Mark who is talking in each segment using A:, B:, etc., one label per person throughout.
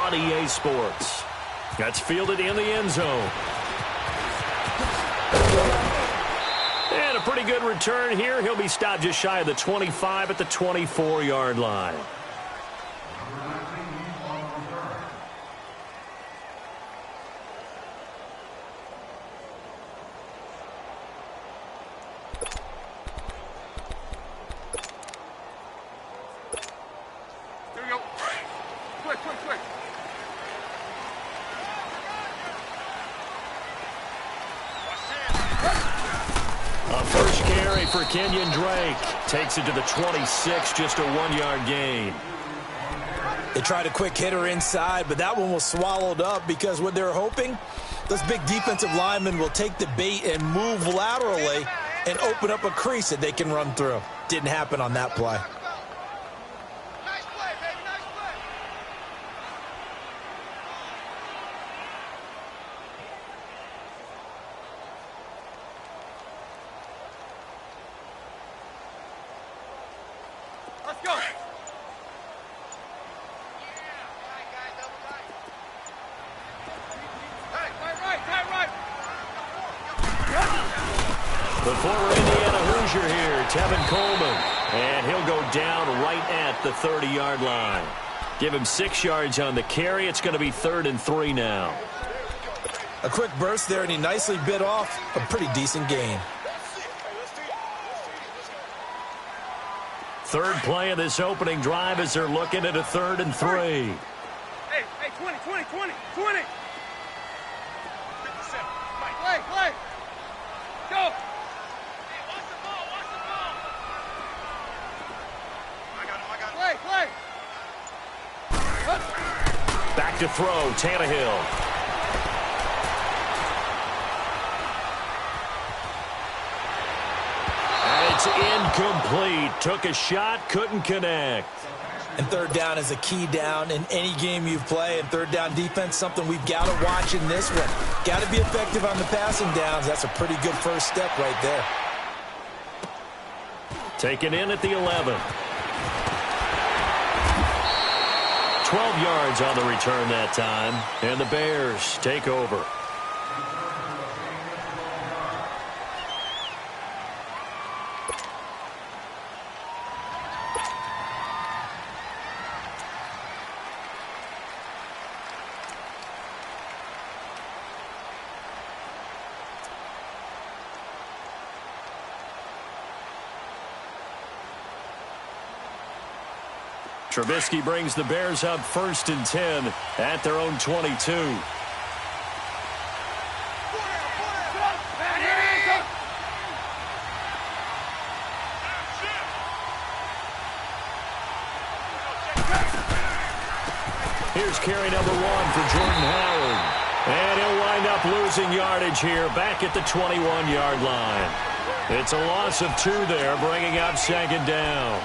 A: on EA Sports. That's fielded in the end zone. And a pretty good return here. He'll be stopped just shy of the 25 at the 24-yard line. For Kenyon Drake. Takes it to the 26, just a 1-yard gain.
B: They tried a quick hitter inside, but that one was swallowed up because what they're hoping, those big defensive linemen will take the bait and move laterally and open up a crease that they can run through. Didn't happen on that play.
C: Nice play, baby, nice play. Let's go.
A: The former Indiana Hoosier here, Tevin Coleman. And he'll go down right at the 30-yard line. Give him 6 yards on the carry. It's going to be 3rd and 3 now.
B: A quick burst there, and he nicely bit off a pretty decent gain.
A: Third play of this opening drive as they're looking at a 3rd and 3.
C: Hey, 20. Play. Go. Play.
A: Back to throw, Tannehill. And it's incomplete. Took a shot, couldn't connect.
B: And 3rd down is a key down in any game you play. And 3rd down defense, something we've got to watch in this one. Got to be effective on the passing downs. That's a pretty good first step right there.
A: Taken in at the 11. 12 yards on the return that time. And the Bears take over. Trubisky brings the Bears up 1st and 10 at their own 22. Here's carry number 1 for Jordan Howard. And he'll wind up losing yardage here back at the 21-yard line. It's a loss of 2 there, bringing up 2nd down.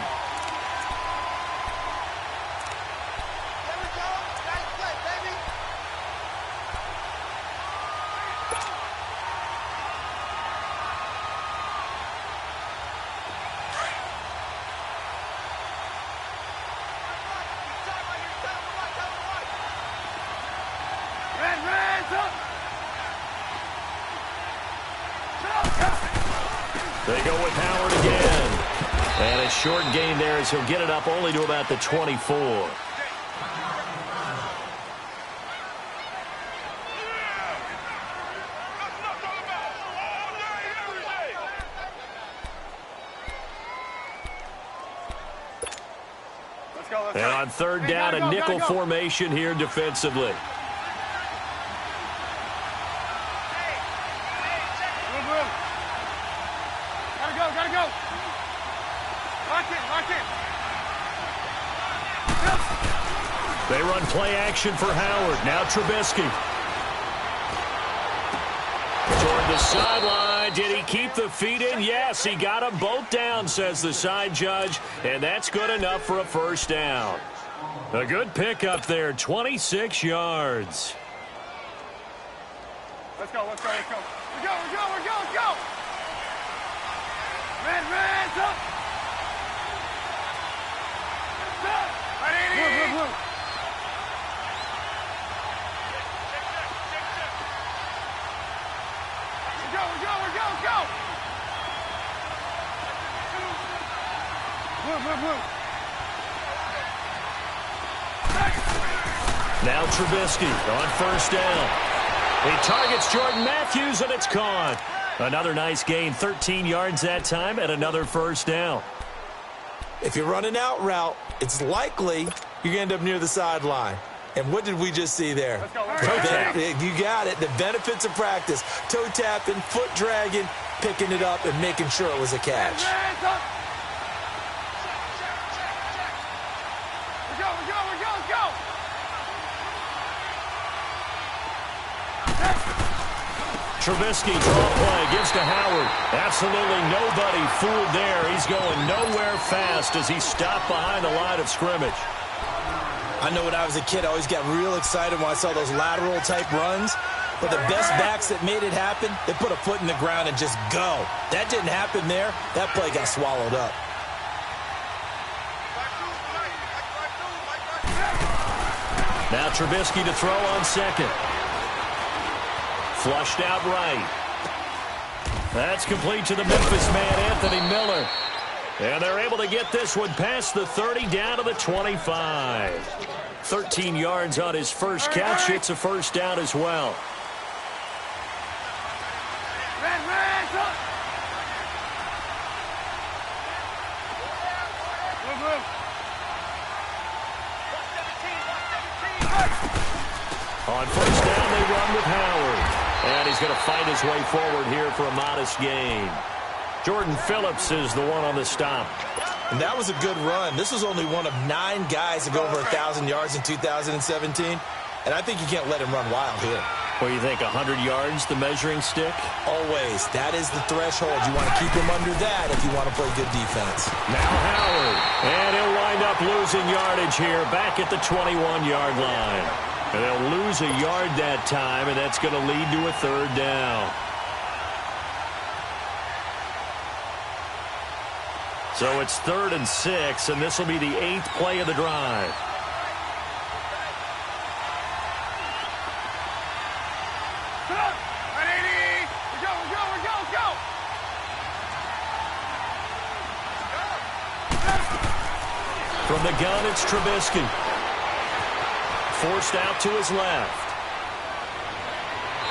A: They go with Howard again. And a short gain there as he'll get it up only to about the 24. And on 3rd down, a nickel formation here defensively.
C: Gotta go. Lock in.
A: They run play action for Howard. Now Trubisky. Toward the sideline. Did he keep the feet in? Yes, he got them both down, says the side judge. And that's good enough for a 1st down. A good pickup there, 26 yards.
C: Let's go. We're go. Red, up. Blue.
A: Now Trubisky on first down. He targets Jordan Matthews, and it's caught. Another nice gain, 13 yards that time, and another first down.
B: If you're running out route, it's likely you're going to end up near the sideline. And what did we just see there?
A: Toe tap.
B: You got it. The benefits of practice. Toe tapping, foot dragging, picking it up, and making sure it was a catch.
A: Trubisky, draw play, gives to Howard. Absolutely nobody fooled there. He's going nowhere fast as he stopped behind the line of scrimmage.
B: I know when I was a kid, I always got real excited when I saw those lateral-type runs. But the best backs that made it happen, they put a foot in the ground and just go. That didn't happen there. That play got swallowed up.
A: Now Trubisky to throw on second. Flushed out right. That's complete to the Memphis man, Anthony Miller. And they're able to get this one past the 30 down to the 25. 13 yards on his first catch. It's a first down as well. On first down, they run with Howard. And he's going to fight his way forward here for a modest gain. Jordan Phillips is the one on the stop.
B: And that was a good run. This was only one of 9 guys to go over 1,000 yards in 2017. And I think you can't let him run wild here.
A: What do you think, 100 yards, the measuring stick?
B: Always. That is the threshold. You want to keep him under that if you want to play good defense.
A: Now Howard. And he'll wind up losing yardage here back at the 21-yard line. And they'll lose a yard that time, and that's going to lead to a third down. So it's 3rd and 6, and this will be the 8th play of the drive. From the gun, it's Trubisky. Forced out to his left.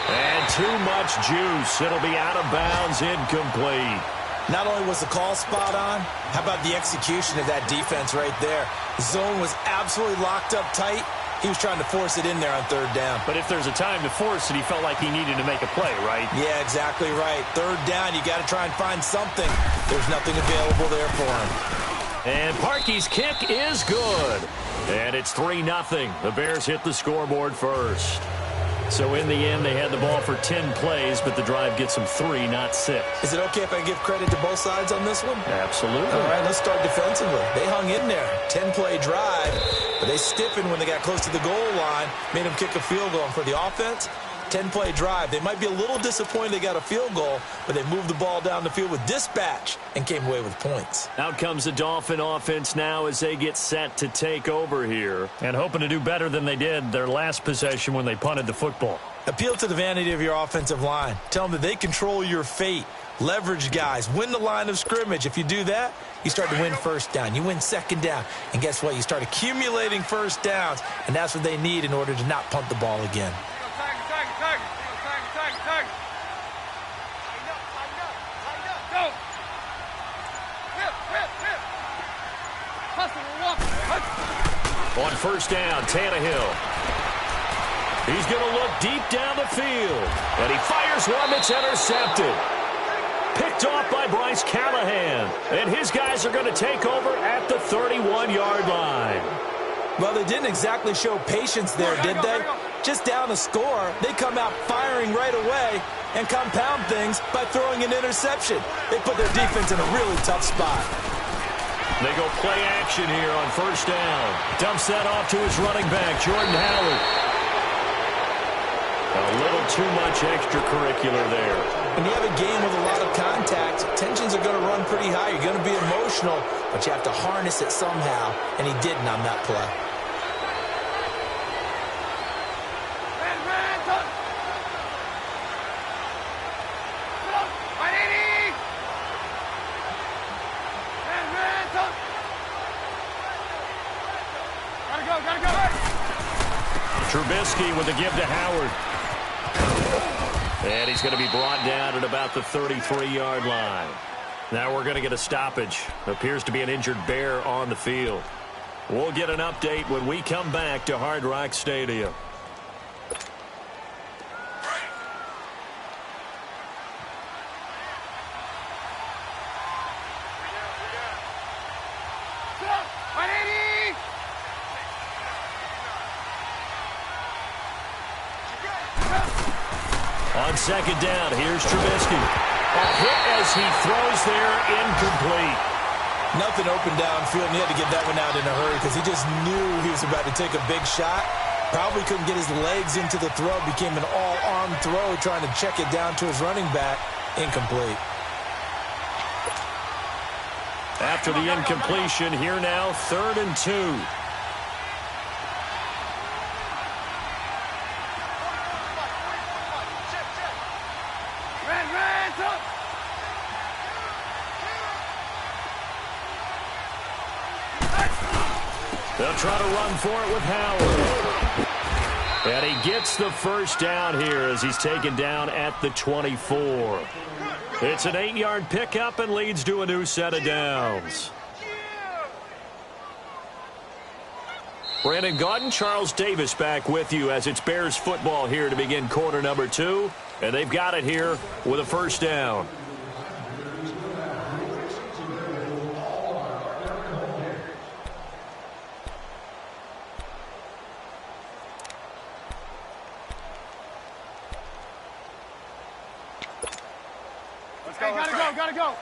A: And too much juice. It'll be out of bounds, incomplete.
B: Not only was the call spot on, how about the execution of that defense right there? The zone was absolutely locked up tight. He was trying to force it in there on 3rd down.
A: But if there's a time to force it, he felt like he needed to make a play, right?
B: Yeah, exactly right. 3rd down, you got to try and find something. There's nothing available there for him.
A: And Parkey's kick is good. And it's 3-0. The Bears hit the scoreboard first. So in the end, they had the ball for 10 plays, but the drive gets them 3, not 6.
B: Is it okay if I give credit to both sides on this one?
A: Absolutely.
B: All right, let's start defensively. They hung in there. 10-play drive, but they stiffened when they got close to the goal line, made them kick a field goal. And for the offense, 10-play drive. They might be a little disappointed they got a field goal, but they moved the ball down the field with dispatch and came away with points.
A: Out comes the Dolphin offense now as they get set to take over here and hoping to do better than they did their last possession when they punted the football.
B: Appeal to the vanity of your offensive line. Tell them that they control your fate. Leverage guys. Win the line of scrimmage. If you do that, you start to win first down. You win 2nd down. And guess what? You start accumulating first downs, and that's what they need in order to not punt the ball again.
A: On first down, Tannehill. He's going to look deep down the field. And he fires one that's intercepted. Picked off by Bryce Callahan. And his guys are going to take over at the 31-yard line.
B: Well, they didn't exactly show patience there, did they? Just down a score, they come out firing right away and compound things by throwing an interception. They put their defense in a really tough spot.
A: They go play action here on first down. Dumps that off to his running back, Jordan Howard. A little too much extracurricular there.
B: When you have a game with a lot of contact, tensions are going to run pretty high. You're going to be emotional, but you have to harness it somehow, and he didn't on that play.
A: Trubisky with the give to Howard. And he's going to be brought down at about the 33-yard line. Now we're going to get a stoppage. Appears to be an injured Bear on the field. We'll get an update when we come back to Hard Rock Stadium. On second down, here's Trubisky. A hit as he throws there, incomplete.
B: Nothing open downfield, and he had to get that one out in a hurry because he just knew he was about to take a big shot. Probably couldn't get his legs into the throw. Became an all-arm throw, trying to check it down to his running back. Incomplete.
A: After the incompletion, here now, 3rd and 2. They'll try to run for it with Howard. And he gets the first down here as he's taken down at the 24. It's an 8-yard pickup and leads to a new set of downs. Brandon Gaudin, Charles Davis back with you as it's Bears football here to begin quarter number 2. And they've got it here with a first down.
C: Gotta go.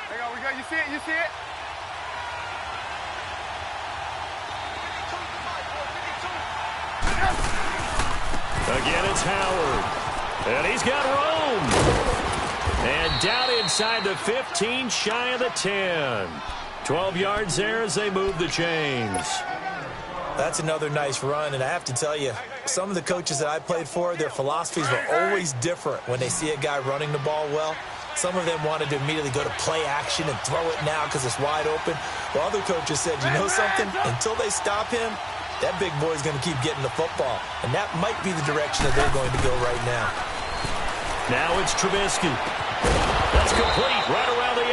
C: There we go. You see it?
A: Again, it's Howard. And he's got room. And down inside the 15, shy of the 10. 12 yards there as they move the chains.
B: That's another nice run, and I have to tell you, some of the coaches that I played for, their philosophies were always different when they see a guy running the ball well. Some of them wanted to immediately go to play action and throw it now because it's wide open. While other coaches said, you know something? Until they stop him, that big boy's going to keep getting the football. And that might be the direction that they're going to go right now.
A: Now it's Trubisky. That's complete right around the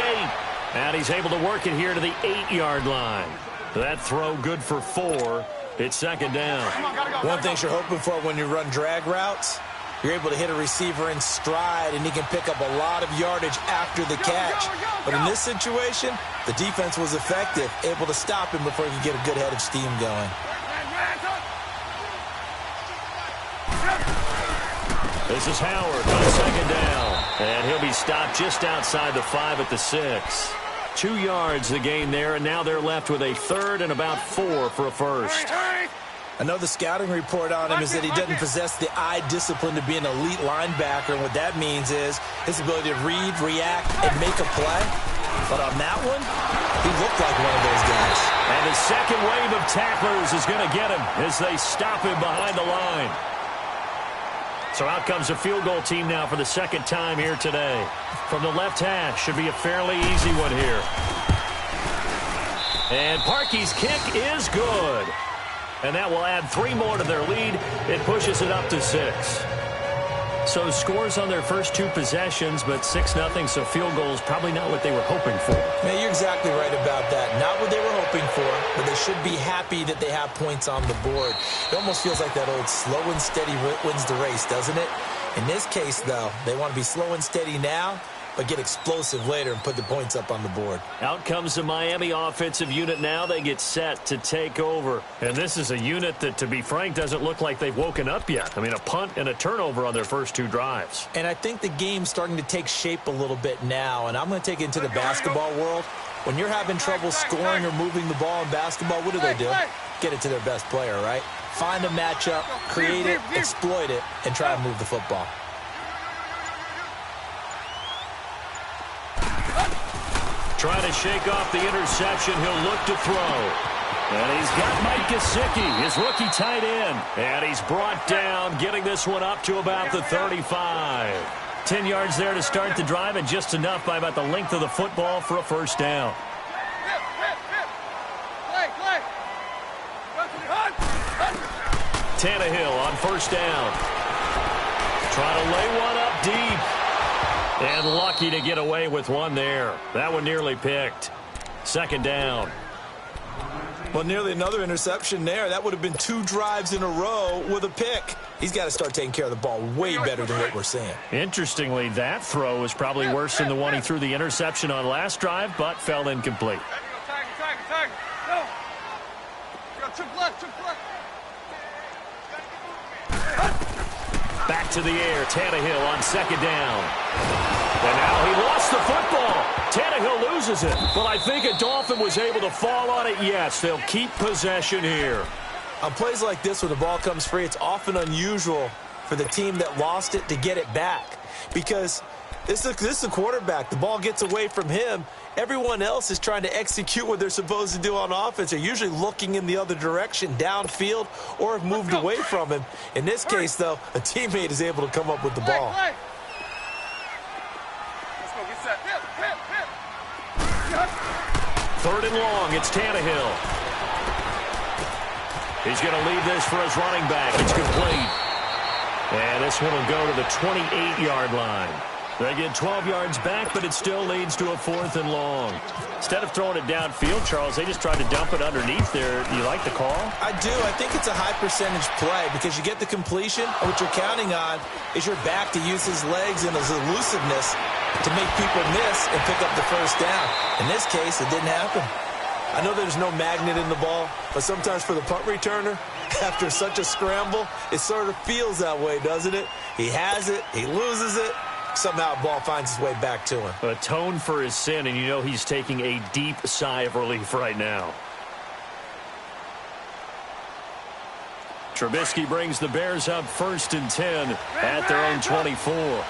A: 8. And he's able to work it here to the 8-yard line. That throw good for 4. It's second down.
B: One thing you're hoping for when you run drag routes, you're able to hit a receiver in stride, and he can pick up a lot of yardage after the catch. But in this situation, the defense was effective, able to stop him before he could get a good head of steam going.
A: This is Howard on second down. And he'll be stopped just outside the 5 at the 6. 2 yards the gain there, and now they're left with a 3rd and about 4 for a first.
B: Another scouting report on him is that he doesn't possess the eye discipline to be an elite linebacker, and what that means is his ability to read, react, and make a play. But on that one, he looked like one of those guys.
A: And the second wave of tacklers is going to get him as they stop him behind the line. So out comes a field goal team now for the second time here today. From the left hash, should be a fairly easy one here. And Parkey's kick is good. And that will add 3 more to their lead. It pushes it up to 6. So scores on their first 2 possessions, but 6-0, so field goals probably not what they were hoping for.
B: Man, you're exactly right about that. Not what they were hoping for, but they should be happy that they have points on the board. It almost feels like that old slow and steady wins the race, doesn't it? In this case, though, they want to be slow and steady now, but get explosive later and put the points up on the board.
A: Out comes the Miami offensive unit now. They get set to take over. And this is a unit that, to be frank, doesn't look like they've woken up yet. I mean, a punt and a turnover on their first 2 drives.
B: And I think the game's starting to take shape a little bit now, and I'm going to take it into the basketball world. When you're having trouble scoring or moving the ball in basketball, what do? Get it to their best player, right? Find a matchup, create it, exploit it, and try to move the football.
A: Trying to shake off the interception. He'll look to throw. And he's got Mike Gesicki, his rookie tight end. And he's brought down, getting this one up to about the 35. 10 yards there to start the drive, and just enough by about the length of the football for a first down. Tannehill on first down. Trying to lay one up deep. And lucky to get away with one there. That one nearly picked. Second down.
B: Well, nearly another interception there. That would have been 2 drives in a row with a pick. He's got to start taking care of the ball way better than what we're seeing.
A: Interestingly, that throw was probably worse than the one he threw the interception on last drive, but fell incomplete. Back to the air. Tannehill on second down. And now he lost the football. Tannehill loses it. But I think a Dolphin was able to fall on it. Yes, they'll keep possession here.
B: On plays like this where the ball comes free, it's often unusual for the team that lost it to get it back. Because this is a quarterback. The ball gets away from him. Everyone else is trying to execute what they're supposed to do on offense. They're usually looking in the other direction, downfield, or have moved away from him. In this case, though, a teammate is able to come up with the ball.
A: Third and long, it's Tannehill. He's going to leave this for his running back. It's complete. And this one will go to the 28-yard line. They get 12 yards back, but it still leads to a 4th and long. Instead of throwing it downfield, Charles, they just tried to dump it underneath there. Do you like the call?
B: I do. I think it's a high-percentage play because you get the completion, and what you're counting on is your back to use his legs and his elusiveness to make people miss and pick up the first down. In this case, it didn't happen. I know there's no magnet in the ball, but sometimes for the punt returner, after such a scramble, it sort of feels that way, doesn't it? He has it, he loses it, somehow the ball finds its way back to him.
A: Atone for his sin, and you know he's taking a deep sigh of relief right now. Trubisky brings the Bears up 1st and 10 at their own 24.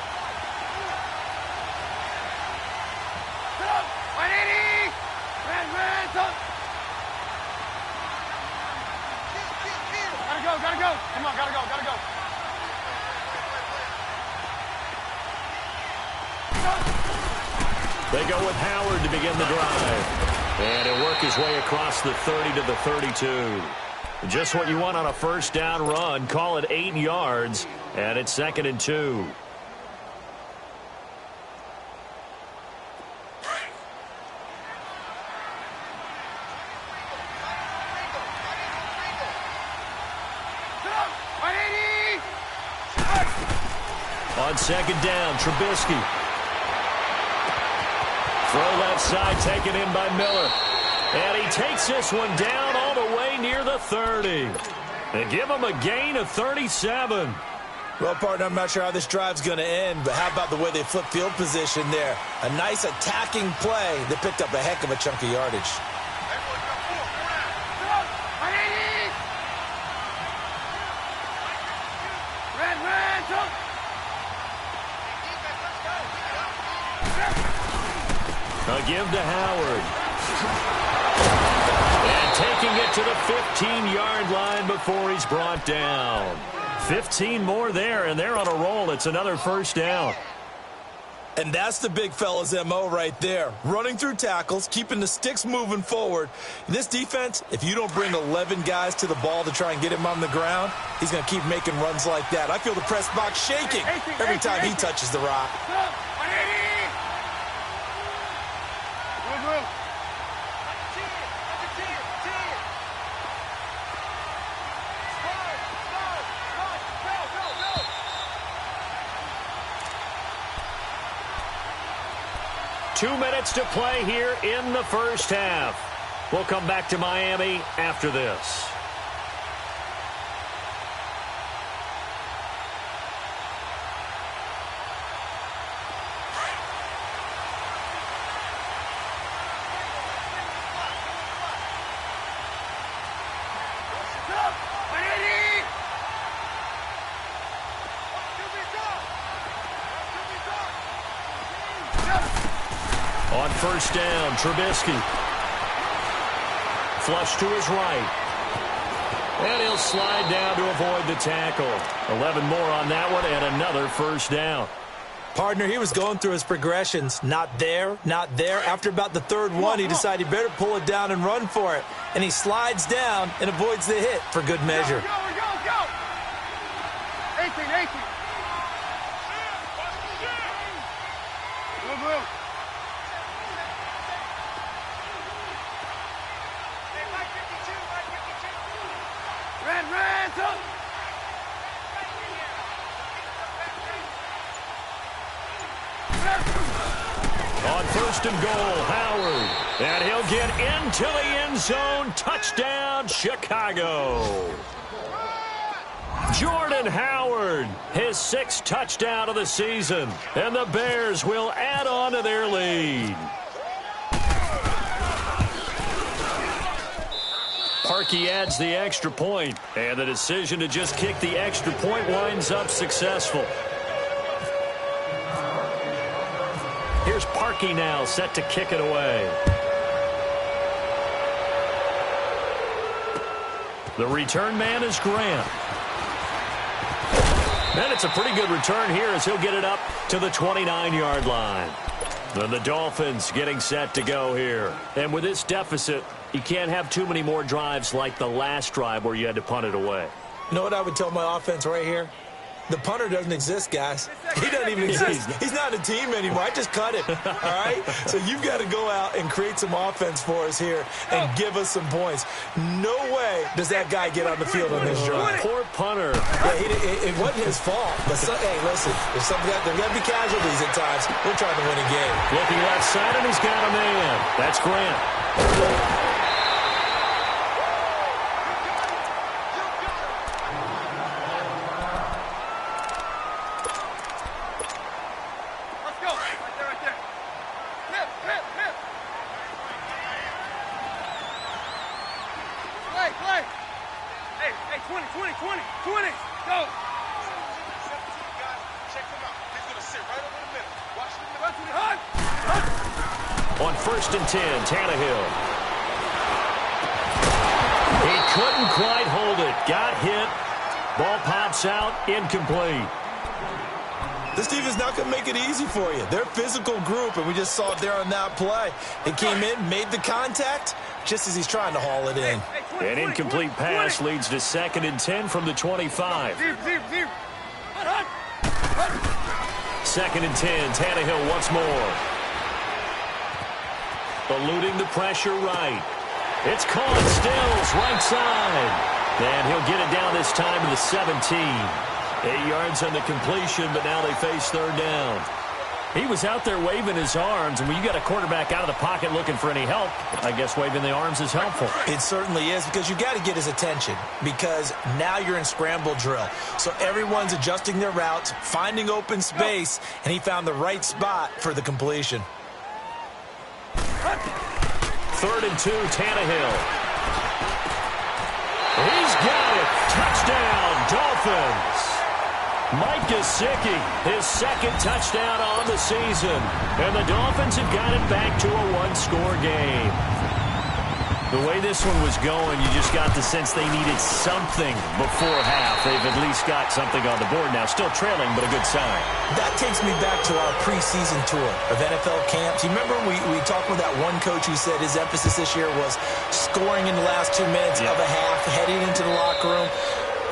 C: Gotta go. Come on, gotta go.
A: They go with Howard to begin the drive. And he'll work his way across the 30 to the 32. Just what you want on a first down run. Call it 8 yards. And it's 2nd and 2. On second down, Trubisky. Throw left side, taken in by Miller. And he takes this one down all the way near the 30. They give him a gain of 37.
B: Well, partner, I'm not sure how this drive's going to end, but how about the way they flip field position there? A nice attacking play that picked up a heck of a chunk of yardage.
A: A give to Howard. And taking it to the 15-yard line before he's brought down. 15 more there, and they're on a roll. It's another first down.
B: And that's the big fella's MO right there. Running through tackles, keeping the sticks moving forward. This defense, if you don't bring 11 guys to the ball to try and get him on the ground, he's going to keep making runs like that. I feel the press box shaking every time he touches the rock.
A: Two minutes to play here in the first half. We'll come back to Miami after this. On first down, Trubisky. Flush to his right. And he'll slide down to avoid the tackle. 11 more on that one and another first down.
B: Partner, he was going through his progressions. Not there, not there. After about the third one, he decided he better pull it down and run for it. And he slides down and avoids the hit for good measure.
C: Go. 18. Move. Red, up.
A: On first and goal, Howard. And he'll get into the end zone. Touchdown, Chicago. Jordan Howard, his 6th touchdown of the season. And the Bears will add on to their lead. Parkey adds the extra point, and the decision to just kick the extra point winds up successful. Here's Parkey now, set to kick it away. The return man is Grant. And it's a pretty good return here as he'll get it up to the 29-yard line. And the Dolphins getting set to go here. And with this deficit, you can't have too many more drives like the last drive where you had to punt it away.
B: You know what I would tell my offense right here? The punter doesn't exist, guys. He doesn't even exist. He's not a team anymore. I just cut him, all right? So you've got to go out and create some offense for us here and give us some points. No way does that guy get on the field on this drive.
A: Poor punter.
B: Yeah, it wasn't his fault. But, hey, listen, there's got to be casualties at times. We're trying to win a game.
A: Looking left side, and he's got a man. That's Grant.
C: Hey, 20, go! 17 guys, check him out. He's going to sit right over the middle. Watch the
A: On first and 10, Tannehill. He couldn't quite hold it. Got hit. Ball pops out, incomplete.
B: This defense not going to make it easy for you. They're a physical group, and we just saw it there on that play. It came in, made the contact, just as he's trying to haul it in.
A: An incomplete pass leads to second and 10 from the 25. Second and 10, Tannehill once more. Eluding the pressure right. It's caught, Stills, right side. And he'll get it down this time to the 17. 8 yards on the completion, but now they face third down. He was out there waving his arms, and when you got a quarterback out of the pocket looking for any help, I guess waving the arms is helpful.
B: It certainly is, because you got to get his attention, because now you're in scramble drill. So everyone's adjusting their routes, finding open space, and he found the right spot for the completion.
A: Third and 2, Tannehill. He's got it. Touchdown, Dolphins. Mike Gesicki, his second touchdown on the season. And the Dolphins have got it back to a one-score game. The way this one was going, you just got the sense they needed something before half. They've at least got something on the board now. Still trailing, but a good sign.
B: That takes me back to our preseason tour of NFL camps. You remember we talked with that one coach who said his emphasis this year was scoring in the last 2 minutes of a half, heading into the locker room.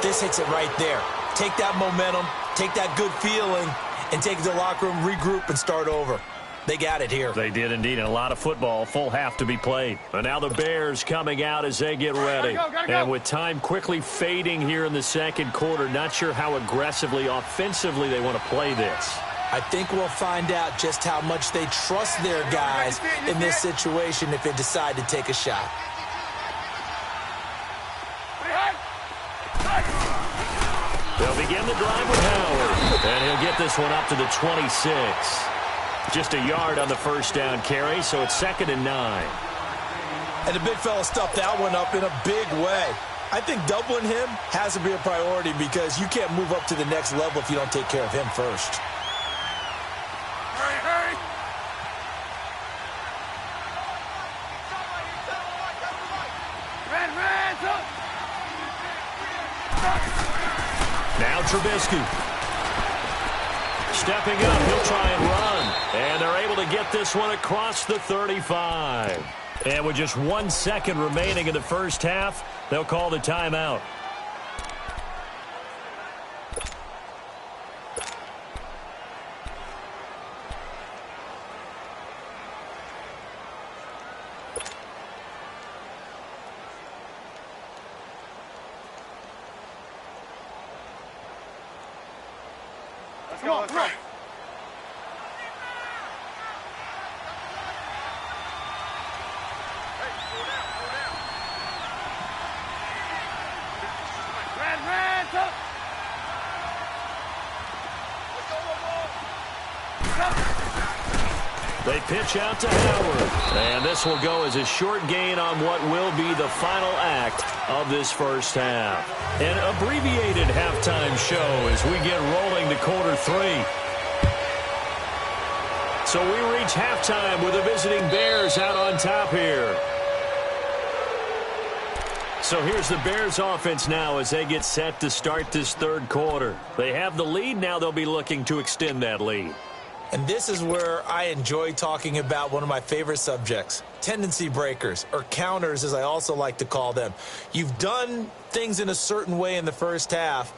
B: This hits it right there. Take that momentum, take that good feeling, and take it to the locker room, regroup, and start over. They got it here.
A: They did indeed, and a lot of football, full half to be played. And now the Bears coming out as they get ready.
C: Gotta go.
A: And with time quickly fading here in the second quarter, not sure how aggressively, offensively they want to play this.
B: I think we'll find out just how much they trust their guys in this situation if they decide to take a shot.
A: They'll begin the drive with Howard, and he'll get this one up to the 26. Just a yard on the first down carry, so it's second and 9.
B: And the big fella stuffed that one up in a big way. I think doubling him has to be a priority because you can't move up to the next level if you don't take care of him first.
C: Hurry. Red, up.
A: Now Trubisky. Stepping up, he'll try and run. And they're able to get this one across the 35. And with just 1 second remaining in the first half, they'll call the timeout.
C: Come on, come on.
A: They pitch out to Howard. And this will go as a short gain on what will be the final act of this first half. An abbreviated halftime show as we get rolling to quarter 3. So we reach halftime with the visiting Bears out on top here. So here's the Bears offense now as they get set to start this third quarter. They have the lead. Now they'll be looking to extend that lead.
B: And this is where I enjoy talking about one of my favorite subjects, tendency breakers, or counters as I also like to call them. You've done things in a certain way in the first half,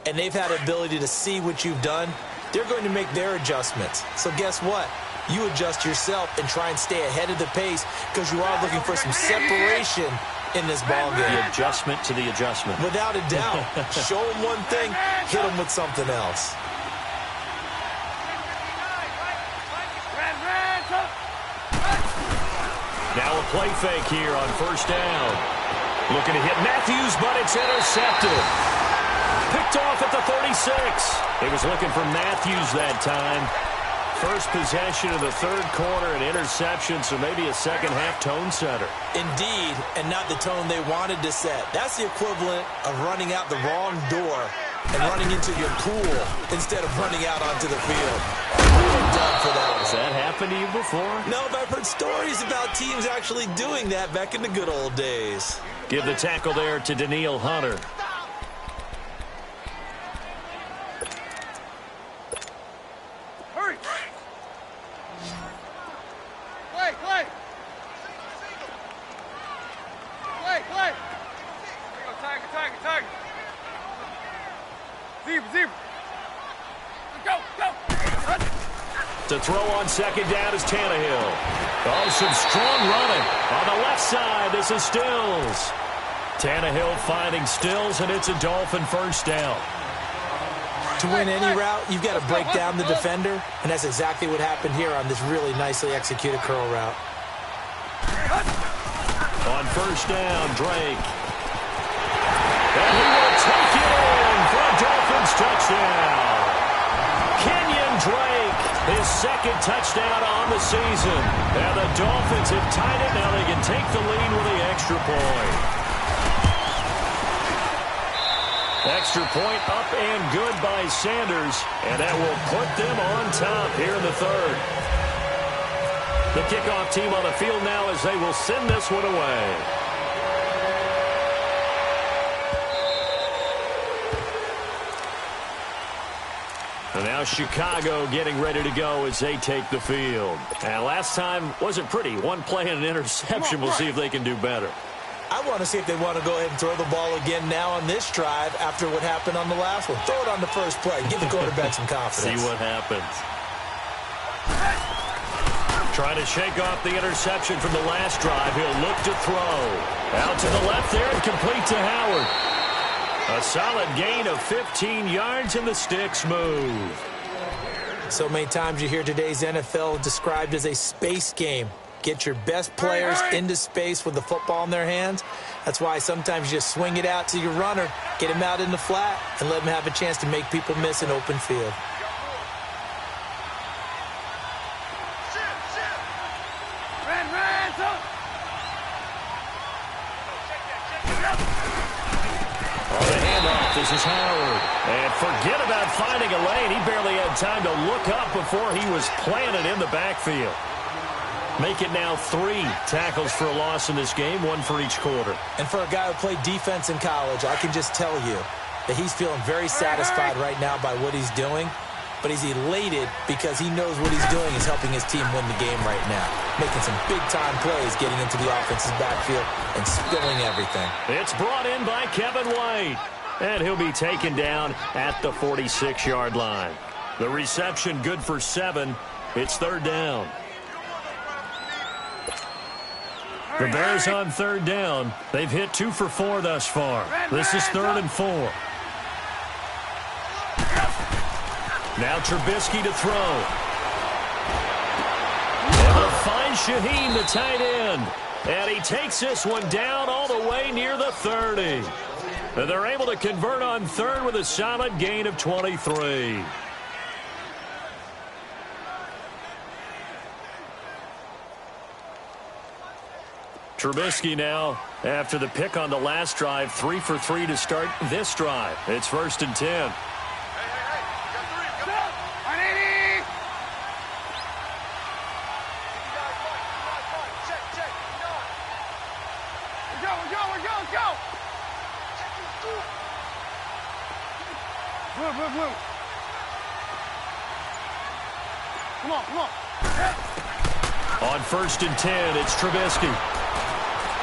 B: and they've had the ability to see what you've done. They're going to make their adjustments. So guess what? You adjust yourself and try and stay ahead of the pace because you are looking for some separation in this ball game.
A: The adjustment to the adjustment.
B: Without a doubt. Show them one thing, hit them with something else.
A: Now a play fake here on first down. Looking to hit Matthews, but it's intercepted. Picked off at the 36. He was looking for Matthews that time. First possession of the third quarter, an interception, so maybe a second-half tone setter.
B: Indeed, and not the tone they wanted to set. That's the equivalent of running out the wrong door and running into your pool instead of running out onto the field. Really done for that one.
A: Has that happened to you before?
B: No, but I've heard stories about teams actually doing that back in the good old days.
A: Give the tackle there to Danielle Hunter.
C: Hurry! Clay, Clay! Clay, Clay! Here you go, Tiger, Tiger, Tiger! Zebra, zebra! Go, go!
A: To throw on second down is Tannehill. Oh, some strong running. On the left side, this is Stills. Tannehill finding Stills, and it's a Dolphin first down.
B: To win any route, you've got to break down the defender, and that's exactly what happened here on this really nicely executed curl route.
A: On first down, Drake. And he will take it in for a Dolphins touchdown. Kenyon Drake, his second touchdown on the season. And the Dolphins have tied it. Now they can take the lead with the extra point. Extra point up and good by Sanders. And that will put them on top here in the third. The kickoff team on the field now as they will send this one away. And now Chicago getting ready to go as they take the field. And last time wasn't pretty. One play and an interception. We'll see if they can do better.
B: I want to see if they want to go ahead and throw the ball again now on this drive after what happened on the last one. Throw it on the first play. Give the quarterback some confidence.
A: See what happens. Trying to shake off the interception from the last drive. He'll look to throw. Out to the left there and complete to Howard. A solid gain of 15 yards and the sticks move.
B: So many times you hear today's NFL described as a space game. Get your best players into space with the football in their hands. That's why sometimes you just swing it out to your runner, get him out in the flat, and let him have a chance to make people miss an open field.
A: This is Howard. And forget about finding a lane. He barely had time to look up before he was planted in the backfield. Make it now 3 tackles for a loss in this game, 1 for each quarter.
B: And for a guy who played defense in college, I can just tell you that he's feeling very satisfied right now by what he's doing. but he's elated because he knows what he's doing is helping his team win the game right now. Making some big-time plays, getting into the offense's backfield and spilling everything.
A: It's brought in by Kevin White, and he'll be taken down at the 46-yard line. The reception good for 7. It's third down. The Bears on third down. They've hit 2 for 4 thus far. This is 3rd and 4. Now Trubisky to throw. Able to find Shaheen, the tight end. And he takes this one down all the way near the 30. And they're able to convert on third with a solid gain of 23. Trubisky now, after the pick on the last drive, 3 for 3 to start this drive. It's 1st and 10.
C: Come on.
A: On 1st and 10, it's Trubisky.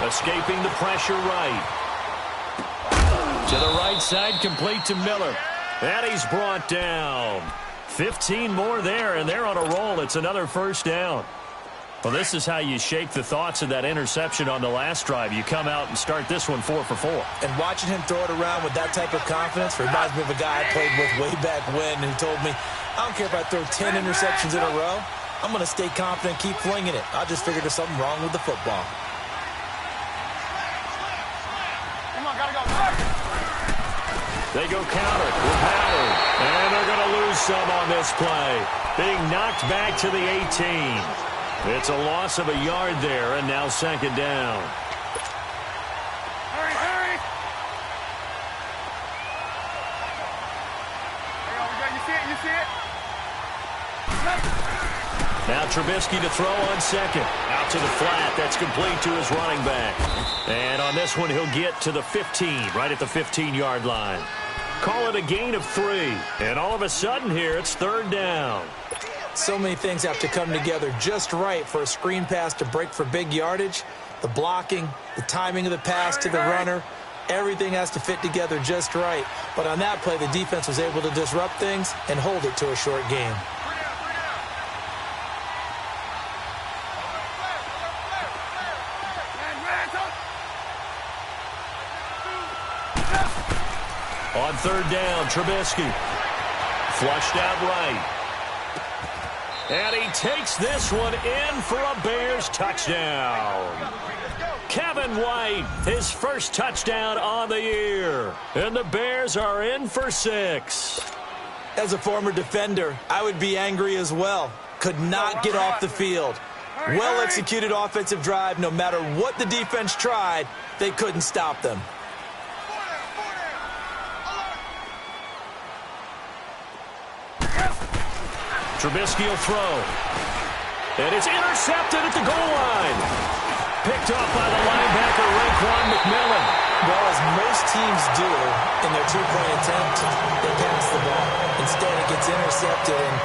A: Escaping the pressure right. To the right side, complete to Miller. And he's brought down. 15 more there, and they're on a roll. It's another 1st down. Well, this is how you shake the thoughts of that interception on the last drive. You come out and start this one 4 for 4.
B: And watching him throw it around with that type of confidence reminds me of a guy I played with way back when who told me, I don't care if I throw 10 interceptions in a row. I'm going to stay confident, keep flinging it. I just figured there's something wrong with the football.
A: They go counter with Ballard. And they're going to lose some on this play. Being knocked back to the 18. It's a loss of a yard there, and now 2nd down.
C: Hurry. You see it?
A: Now Trubisky to throw on 2nd. Out to the flat. That's complete to his running back. And on this one, he'll get to the 15, right at the 15-yard line. Call it a gain of 3. And all of a sudden here, it's 3rd down.
B: So many things have to come together just right for a screen pass to break for big yardage. The blocking, the timing of the pass to the runner, everything has to fit together just right. But on that play, the defense was able to disrupt things and hold it to a short game.
A: On 3rd down, Trubisky. Flushed out right. And he takes this one in for a Bears touchdown. Kevin White, his first touchdown on the year. And the Bears are in for 6.
B: As a former defender, I would be angry as well. Could not get off the field. Well-executed offensive drive. No matter what the defense tried, they couldn't stop them.
A: Trubisky will throw. And it's intercepted at the goal line. Picked off by the linebacker, Raekwon McMillan.
B: Well, as most teams do in their two-point attempt, they pass the ball. Instead, it gets intercepted. And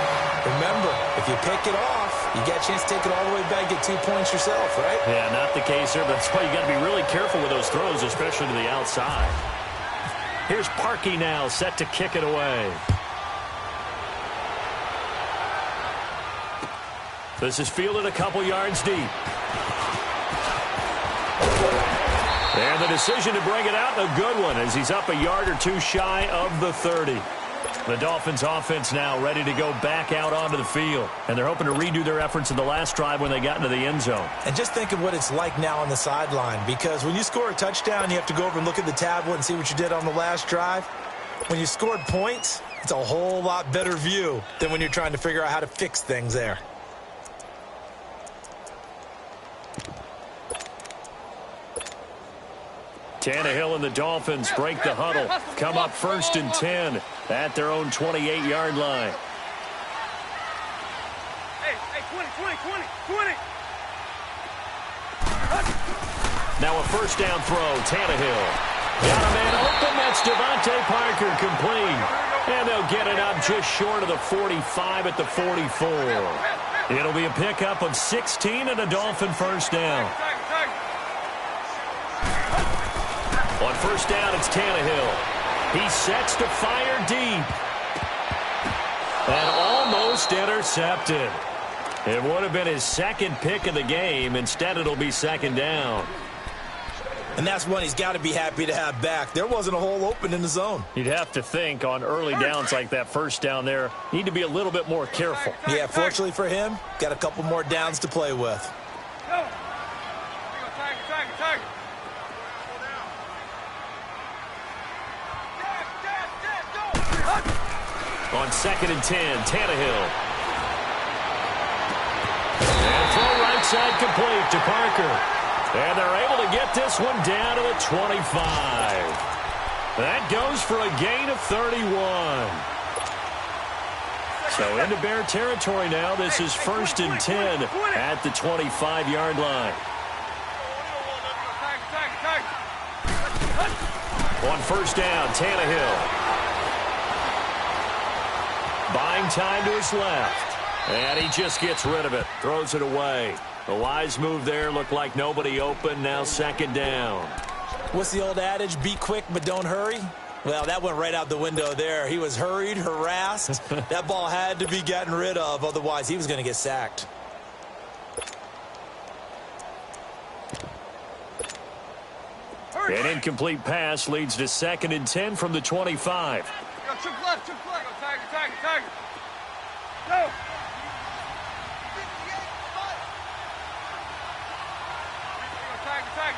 B: remember, if you pick it off, you get a chance to take it all the way back, get 2 points yourself, right?
A: Yeah, not the case there, but that's why you got to be really careful with those throws, especially to the outside. Here's Parkey now, set to kick it away. This is fielded a couple yards deep. And the decision to bring it out, a good one, as he's up a yard or 2 shy of the 30. The Dolphins offense now ready to go back out onto the field. And they're hoping to redo their efforts in the last drive when they got into the end zone.
B: And just think of what it's like now on the sideline, because when you score a touchdown, you have to go over and look at the tablet and see what you did on the last drive. When you scored points, it's a whole lot better view than when you're trying to figure out how to fix things there.
A: Tannehill and the Dolphins break the huddle. Come up 1st and 10 at their own 28-yard line.
C: Hey, 20.
A: Now a 1st down throw, Tannehill. Got a man open, that's Devontae Parker complete. And they'll get it up just short of the 45 at the 44. It'll be a pickup of 16 and a Dolphin first down. On first down, it's Tannehill. He sets to fire deep. And almost intercepted. It would have been his second pick of the game. Instead, it'll be second down.
B: And that's one he's got to be happy to have back. There wasn't a hole open in the zone.
A: You'd have to think on early downs like that first down there, need to be a little bit more careful.
B: Yeah, fortunately for him, got a couple more downs to play with.
A: On 2nd and 10, Tannehill. And throw right side complete to Parker. And they're able to get this one down to the 25. That goes for a gain of 31. So into Bear territory now. This is 1st and 10 at the 25-yard line. On first down, Tannehill. Buying time to his left. And he just gets rid of it. Throws it away. A wise move there. Looked like nobody open. Now second down.
B: What's the old adage? Be quick, but don't hurry. Well, that went right out the window there. He was hurried, harassed. That ball had to be gotten rid of. Otherwise, he was going to get sacked.
A: An incomplete pass leads to 2nd and 10 from the 25.
C: Yo, took left. Go, tag. Go.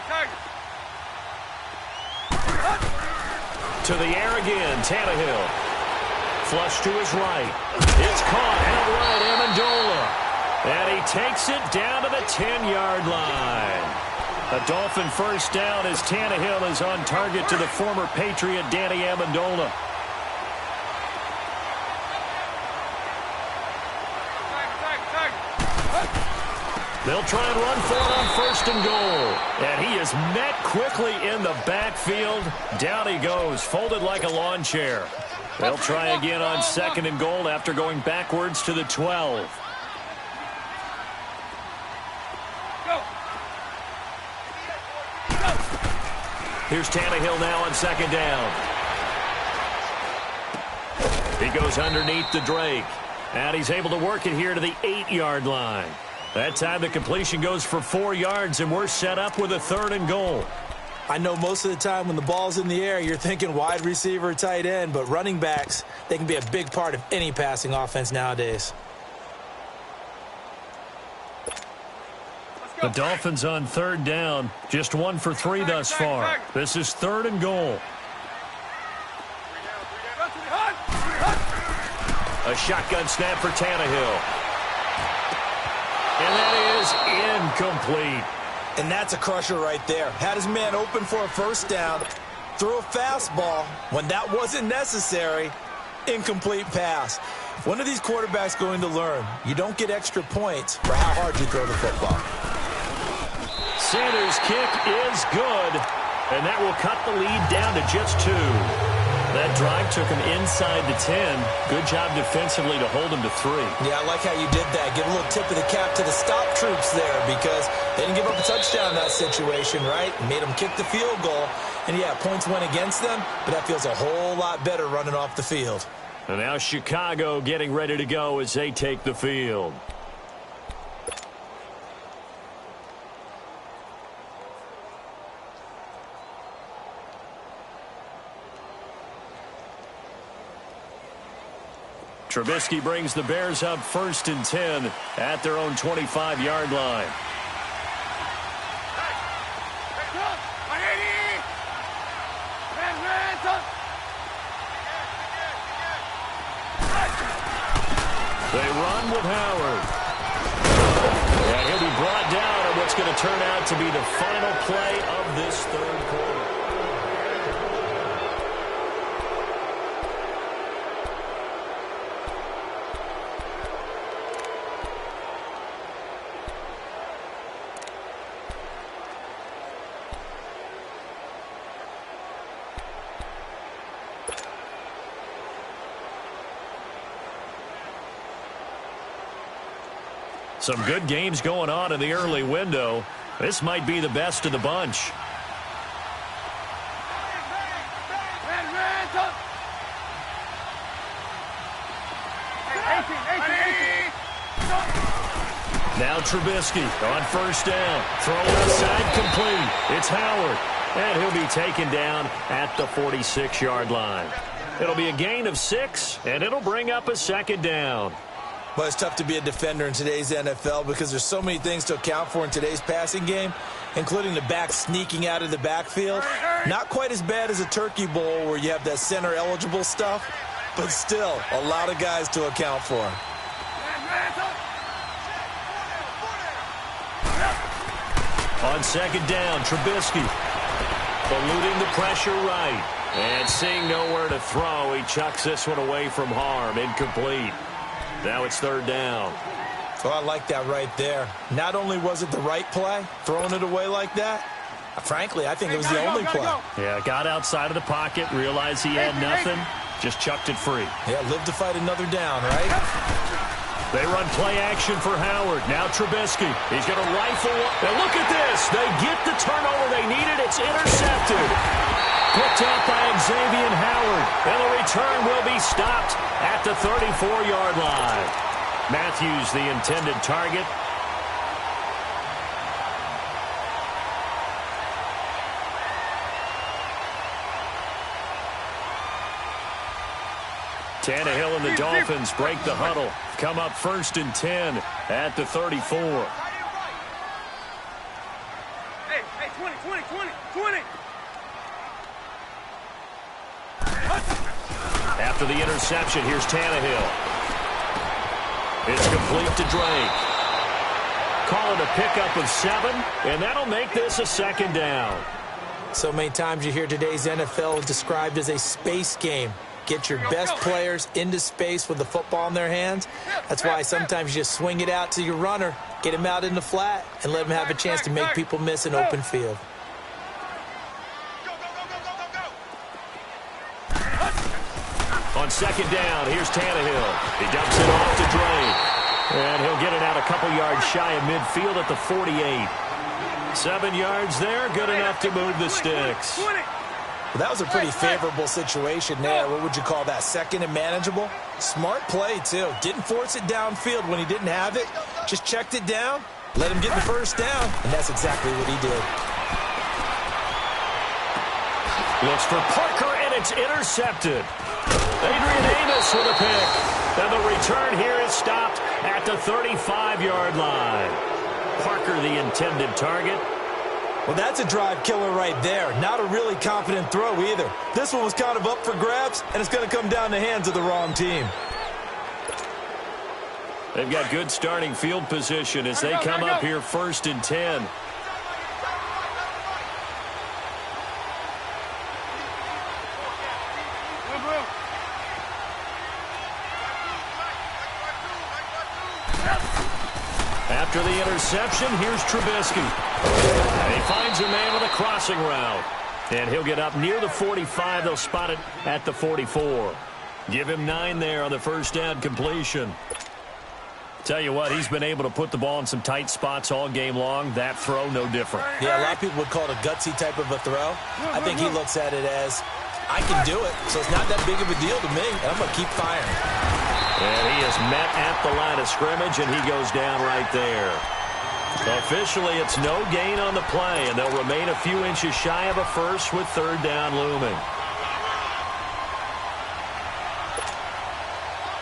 C: Tag.
A: To the air again, Tannehill. Flush to his right. It's caught outright, Amendola. And he takes it down to the 10-yard line. A Dolphin first down as Tannehill is on target to the former Patriot Danny Amendola. They'll try and run for it on 1st and goal. And he is met quickly in the backfield. Down he goes, folded like a lawn chair. They'll try again on 2nd and goal after going backwards to the 12. Here's Tannehill now on 2nd down. He goes underneath the Drake. And he's able to work it here to the 8-yard line. That time the completion goes for 4 yards, and we're set up with a 3rd and goal.
B: I know most of the time when the ball's in the air, you're thinking wide receiver, tight end, but running backs, they can be a big part of any passing offense nowadays.
A: The Dolphins on 3rd down, just 1 for 3 thus far. This is 3rd and goal. A shotgun snap for Tannehill. And that is incomplete.
B: And that's a crusher right there. Had his man open for a first down, threw a fastball when that wasn't necessary. Incomplete pass. When are these quarterbacks going to learn? You don't get extra points for how hard you throw the football.
A: Sanders' kick is good, and that will cut the lead down to just 2. That drive took him inside the 10. Good job defensively to hold him to 3.
B: Yeah, I like how you did that. Give a little tip of the cap to the stop troops there because they didn't give up a touchdown in that situation, right? Made them kick the field goal. And, yeah, points went against them, but that feels a whole lot better running off the field.
A: And now Chicago getting ready to go as they take the field. Trubisky brings the Bears up 1st and 10 at their own 25-yard line. They run with Howard. And he'll be brought down on what's going to turn out to be the final play of this 3rd quarter. Some good games going on in the early window. This might be the best of the bunch. Now Trubisky on first down. Throw inside, complete. It's Howard. And he'll be taken down at the 46-yard line. It'll be a gain of 6, and it'll bring up a second down.
B: But it's tough to be a defender in today's NFL because there's so many things to account for in today's passing game, including the back sneaking out of the backfield. Not quite as bad as a turkey bowl where you have that center-eligible stuff, but still a lot of guys to account for.
A: On second down, Trubisky eluding the pressure right. And seeing nowhere to throw, he chucks this one away from harm. Incomplete. Now it's third down.
B: Oh, I like that right there. Not only was it the right play, throwing it away like that, frankly, I think it was the only play.
A: Yeah, got outside of the pocket, realized he had nothing, just chucked it free.
B: Yeah, live to fight another down, right?
A: They run play action for Howard. Now Trubisky. He's going to rifle. And look at this. They get the turnover they needed. It's intercepted. Picked up by Xavier Howard. And the return will be stopped at the 34-yard line. Matthews, the intended target. Tannehill and the Dolphins break the huddle. Come up first and 10 at the 34.
C: Hey, 20.
A: After the interception, here's Tannehill. It's complete to Drake. Call it a pickup of 7, and that'll make this a second down.
B: So many times you hear today's NFL described as a space game. Get your best players into space with the football in their hands. That's why sometimes you just swing it out to your runner, get him out in the flat, and let him have a chance to make people miss an open field.
A: On second down, here's Tannehill. He dumps it off to Drake. And he'll get it out a couple yards shy of midfield at the 48. 7 yards there, good enough to move the sticks.
B: Well, that was a pretty favorable situation there. What would you call that? Second and manageable? Smart play, too. Didn't force it downfield when he didn't have it. Just checked it down, let him get the first down, and that's exactly what he did.
A: Looks for Parker, and it's intercepted. Adrian Amos with a pick. And the return here is stopped at the 35-yard line. Parker, the intended target.
B: Well, that's a drive killer right there. Not a really confident throw either. This one was kind of up for grabs, and it's going to come down the hands of the wrong team.
A: They've got good starting field position as they come up here first and 10. After the interception, here's Trubisky. And he finds a man with a crossing route. And he'll get up near the 45. They'll spot it at the 44. Give him 9 there on the first down completion. Tell you what, he's been able to put the ball in some tight spots all game long. That throw, no different.
B: Yeah, a lot of people would call it a gutsy type of a throw. I think he looks at it as, I can do it, so it's not that big of a deal to me. I'm going to keep firing.
A: And he is met at the line of scrimmage, and he goes down right there. Officially, it's no gain on the play, and they'll remain a few inches shy of a first with third down looming.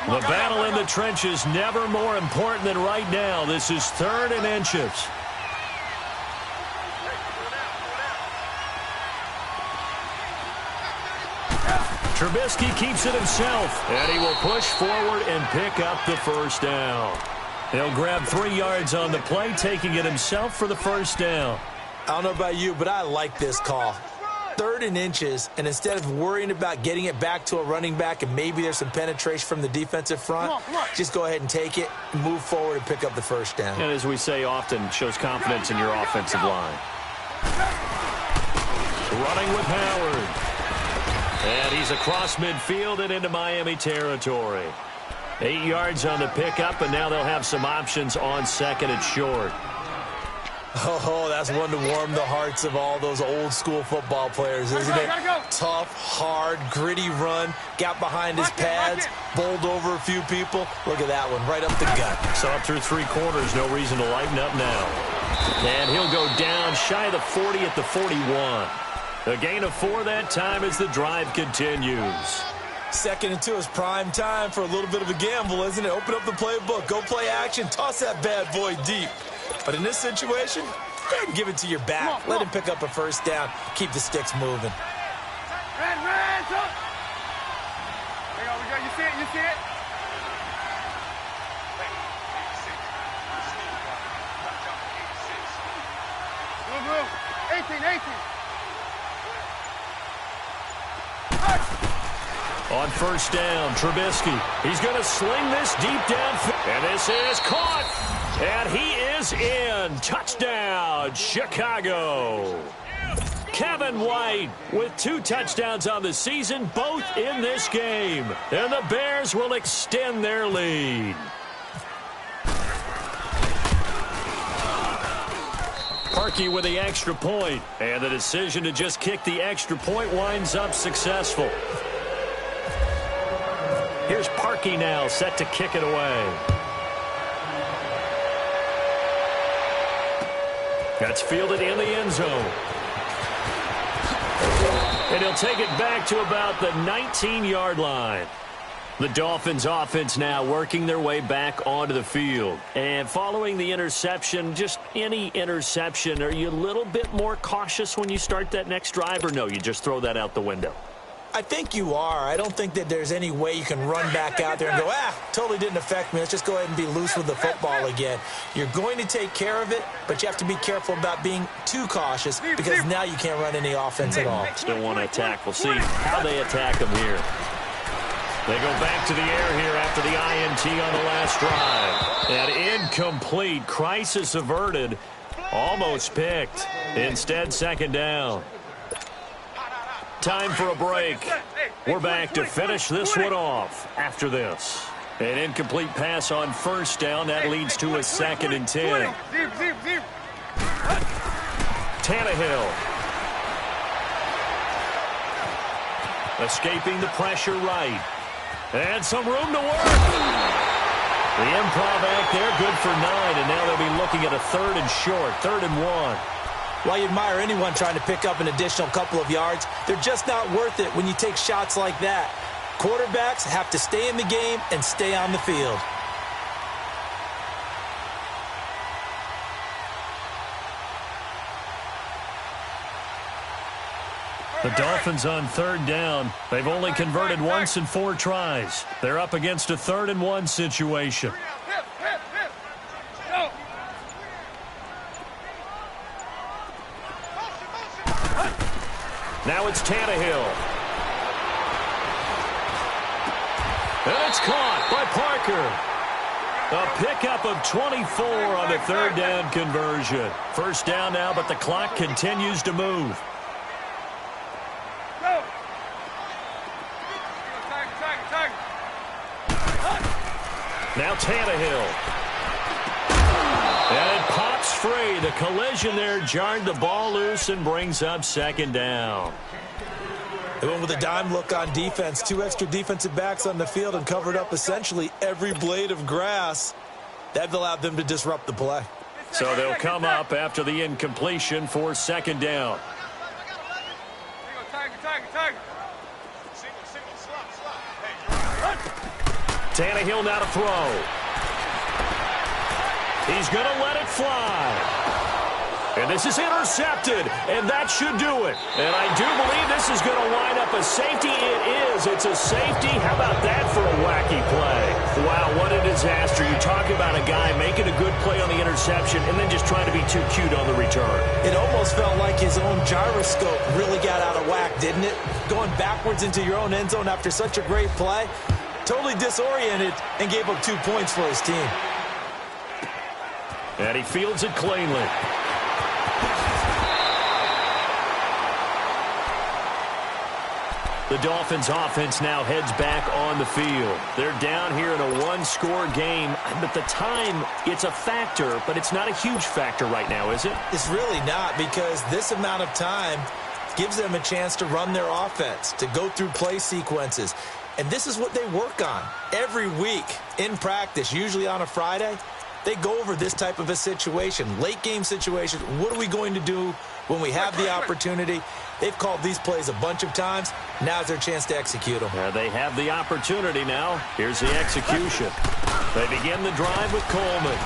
A: The battle in the trenches never more important than right now. This is third and inches. Trubisky keeps it himself, and he will push forward and pick up the first down. He'll grab 3 yards on the play, taking it himself for the first down.
B: I don't know about you, but I like this call. Third and inches, and instead of worrying about getting it back to a running back and maybe there's some penetration from the defensive front, just go ahead and take it, move forward, and pick up the first down.
A: And as we say often, shows confidence in your offensive line. Running with Howard. And he's across midfield and into Miami territory. 8 yards on the pickup, and now they'll have some options on second and short.
B: Oh, that's one to warm the hearts of all those old-school football players, isn't it? Tough, hard, gritty run, got behind his pads, bowled over a few people. Look at that one, right up the gut.
A: So up through 3 quarters, no reason to lighten up now. And he'll go down shy of the 40 at the 41. A gain of 4 that time as the drive continues.
B: 2nd and 2 is prime time for a little bit of a gamble, isn't it? Open up the playbook, go play action, toss that bad boy deep. But in this situation, go ahead and give it to your back. Let him pick up a first down. Keep the sticks moving.
C: Red, up. There you go. You see it? You see it? Move. 18.
A: On first down, Trubisky. He's going to sling this deep down. And this is caught. And he is in. Touchdown, Chicago. Kevin White with 2 touchdowns on the season, both in this game. And the Bears will extend their lead. Parkey with the extra point. And the decision to just kick the extra point winds up successful. Here's Parkey now, set to kick it away. That's fielded in the end zone. And he'll take it back to about the 19-yard line. The Dolphins offense now working their way back onto the field. And following the interception, just any interception, are you a little bit more cautious when you start that next drive, or no, you just throw that out the window?
B: I think you are. I don't think that there's any way you can run back out there and go, totally didn't affect me. Let's just go ahead and be loose with the football again. You're going to take care of it, but you have to be careful about being too cautious because now you can't run any offense at all.
A: Still want to attack. We'll see how they attack them here. They go back to the air here after the INT on the last drive. And incomplete. Crisis averted. Almost picked. Instead, second down. Time for a break. We're back to finish this one off after this. An incomplete pass on first down. That leads to a 2nd and 10. Tannehill. Escaping the pressure right. And some room to work. The improv act there, good for 9. And now they'll be looking at a 3rd and short, 3rd and 1.
B: While you admire anyone trying to pick up an additional couple of yards, they're just not worth it when you take shots like that. Quarterbacks have to stay in the game and stay on the field.
A: The Dolphins on 3rd down. They've only converted once in 4 tries. They're up against a 3rd and 1 situation. Now it's Tannehill. And it's caught by Parker. A pickup of 24 on the 3rd down conversion. First down now, but the clock continues to move. Now Tannehill. And it pops free. The collision there jarred the ball loose and brings up 2nd down.
B: They went with a dime look on defense. 2 extra defensive backs on the field and covered up essentially every blade of grass. That allowed them to disrupt the play.
A: So they'll come up after the incompletion for 2nd down. Tannehill now to throw. He's going to let it fly. And this is intercepted, and that should do it. And I do believe this is going to line up a safety. It is. It's a safety. How about that for a wacky play? Wow, what a disaster. You talk about a guy making a good play on the interception and then just trying to be too cute on the return.
B: It almost felt like his own gyroscope really got out of whack, didn't it? Going backwards into your own end zone after such a great play. Totally disoriented and gave up 2 points for his team.
A: And he fields it cleanly. The Dolphins offense now heads back on the field. They're down here in a one-score game. But the time, it's a factor, but it's not a huge factor right now, is it?
B: It's really not, because this amount of time gives them a chance to run their offense, to go through play sequences. And this is what they work on every week in practice, usually on a Friday. They go over this type of a situation, late-game situation. What are we going to do when we have the opportunity? They've called these plays a bunch of times. Now's their chance to execute them.
A: They have the opportunity now. Here's the execution. They begin the drive with Coleman.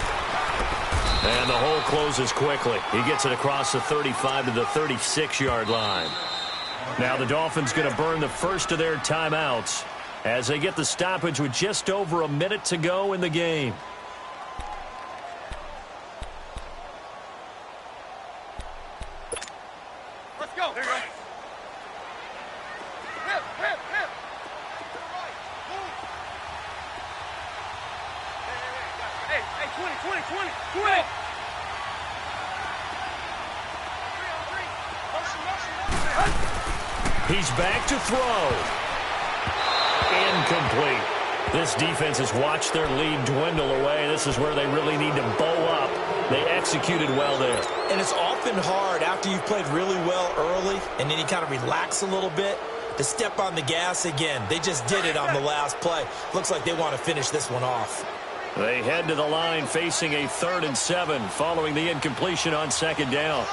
A: And the hole closes quickly. He gets it across the 35 to the 36-yard line. Now the Dolphins going to burn the first of their timeouts as they get the stoppage with just over a minute to go in the game.
C: Let's go. There you go. Hip, hip, hip. Move. Hey, 20. 20.
A: He's back to throw. Incomplete. This defense has watched their lead dwindle away. This is where they really need to bow up. They executed well there.
B: And it's often hard after you've played really well early and then you kind of relax a little bit to step on the gas again. They just did it on the last play. Looks like they want to finish this one off.
A: They head to the line facing a 3rd and 7 following the incompletion on 2nd down.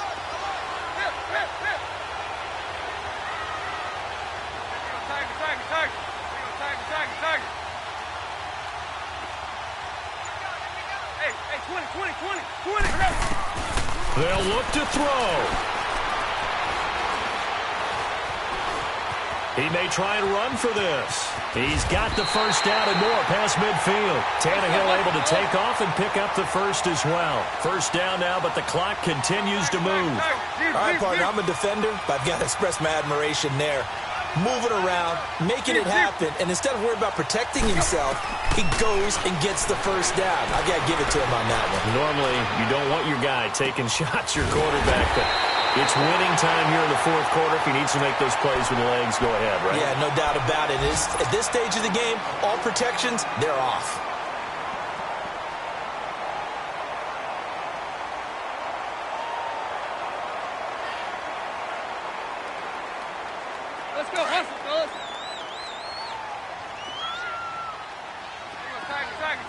A: They'll look to throw. He may try and run for this. He's got the first down and more past midfield. Tannehill able to take off and pick up the first as well. First down now, but the clock continues to move.
B: All right, partner, I'm a defender, but I've got to express my admiration there. Moving around, making it happen, and instead of worrying about protecting himself, he goes and gets the first down. I got to give it to him on that one.
A: Normally, you don't want your guy taking shots, your quarterback, but it's winning time here in the 4th quarter. If he needs to make those plays with the legs, go ahead, right?
B: Yeah, no doubt about it. At this stage of the game, all protections, they're off.
C: Let's go, hustle, fellas.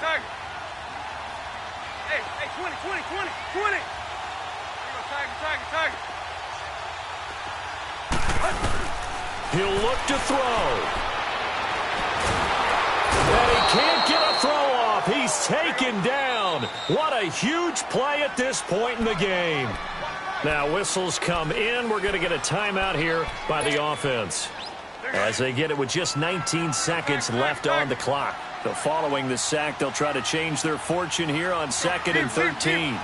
C: Target. Hey, 20. Target.
A: He'll look to throw. And he can't get a throw off. He's taken down. What a huge play at this point in the game. Now whistles come in. We're going to get a timeout here by the offense as they get it with just 19 seconds left on the clock. So following the sack, they'll try to change their fortune here on 2nd and 13.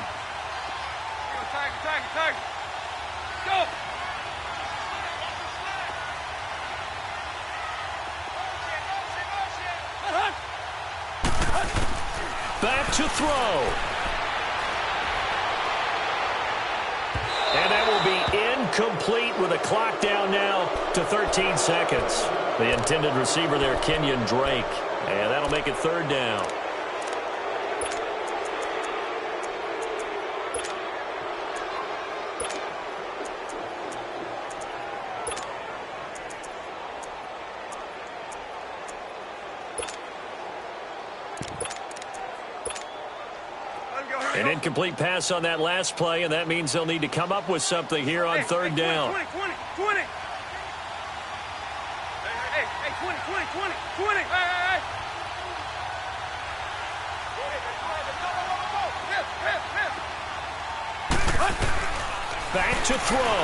C: Target. Go.
A: Back to throw. And that will be incomplete with a clock down now to 13 seconds. The intended receiver there, Kenyon Drake. And that'll make it 3rd down. An incomplete pass on that last play, and that means they'll need to come up with something here on 3rd down.
C: 20. Hey, 20. Hey.
A: Back to throw.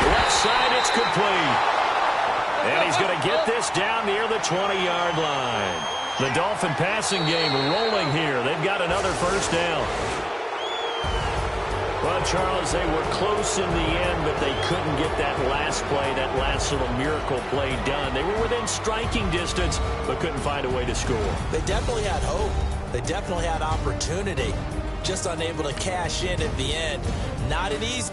A: Left side, it's complete. And he's going to get this down near the 20-yard line. The Dolphin passing game rolling here. They've got another first down. Well, Charles, they were close in the end, but they couldn't get that last play, that last little miracle play done. They were within striking distance, but couldn't find a way to score.
B: They definitely had hope. They definitely had opportunity. Just unable to cash in at the end. Not an easy